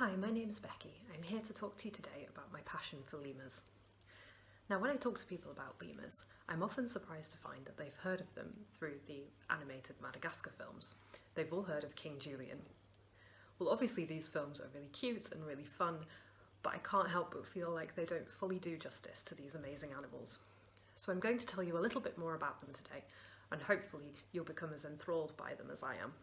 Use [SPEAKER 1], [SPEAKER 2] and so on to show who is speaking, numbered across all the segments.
[SPEAKER 1] Hi, my name's Becky. I'm here to talk to you today about my passion for lemurs. Now, when I talk to people about lemurs, I'm often surprised to find that they've heard of them through the animated Madagascar films. They've all heard of King Julian. Well, obviously these films are really cute and really fun, but I can't help but feel like they don't fully do justice to these amazing animals. So I'm going to tell you a little bit more about them today, and hopefully you'll become as enthralled by them as I am.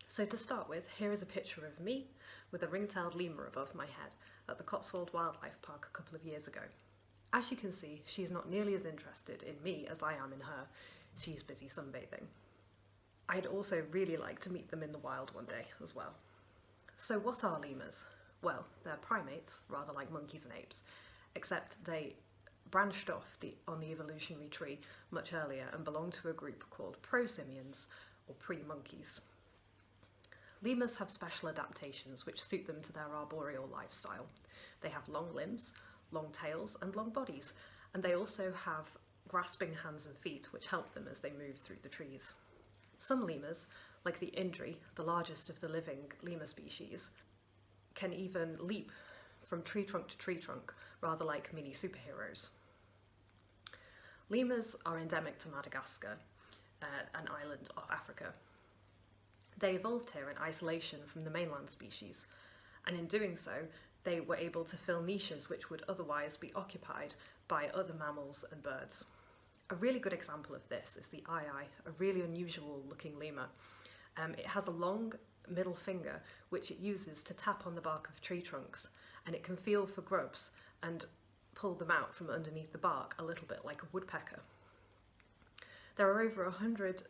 [SPEAKER 1] So to start with, here is a picture of me with a ring-tailed lemur above my head at the Cotswold Wildlife Park a couple of years ago. As you can see, she's not nearly as interested in me as I am in her. She's busy sunbathing. I'd also really like to meet them in the wild one day as well. So what are lemurs? Well, they're primates, rather like monkeys and apes, except they branched off on the evolutionary tree much earlier and belong to a group called prosimians, or pre-monkeys. Lemurs have special adaptations which suit them to their arboreal lifestyle. They have long limbs, long tails and long bodies, and they also have grasping hands and feet which help them as they move through the trees. Some lemurs, like the Indri, the largest of the living lemur species, can even leap from tree trunk to tree trunk, rather like mini superheroes. Lemurs are endemic to Madagascar, an island of Africa. They evolved here in isolation from the mainland species, and in doing so, they were able to fill niches which would otherwise be occupied by other mammals and birds. A really good example of this is the eye, a really unusual looking lemur. It has a long middle finger which it uses to tap on the bark of tree trunks, and it can feel for grubs and pull them out from underneath the bark a little bit like a woodpecker. There are over 100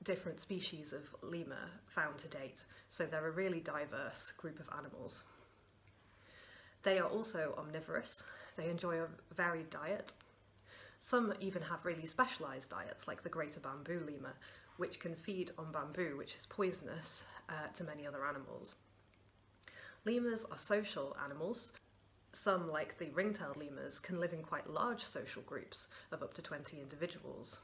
[SPEAKER 1] different species of lemur found to date, so they're a really diverse group of animals. They are also omnivorous. They enjoy a varied diet. Some even have really specialised diets, like the greater bamboo lemur, which can feed on bamboo, which is poisonous to many other animals. Lemurs are social animals. Some, like the ring-tailed lemurs, can live in quite large social groups of up to 20 individuals.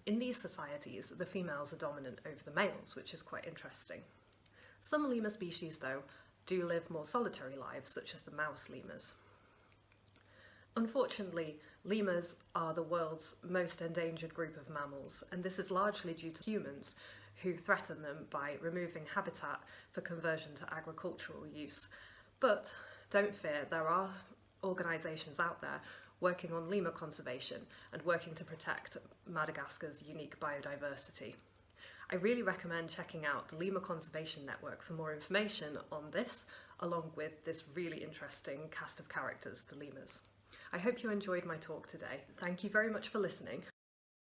[SPEAKER 1] In these societies, the females are dominant over the males, which is quite interesting. Some lemur species, though, do live more solitary lives, such as the mouse lemurs. Unfortunately, lemurs are the world's most endangered group of mammals, and this is largely due to humans who threaten them by removing habitat for conversion to agricultural use. But don't fear, there are organisations out there working on lemur conservation and working to protect Madagascar's unique biodiversity. I really recommend checking out the Lemur Conservation Network for more information on this, along with this really interesting cast of characters, the lemurs. I hope you enjoyed my talk today. Thank you very much for listening.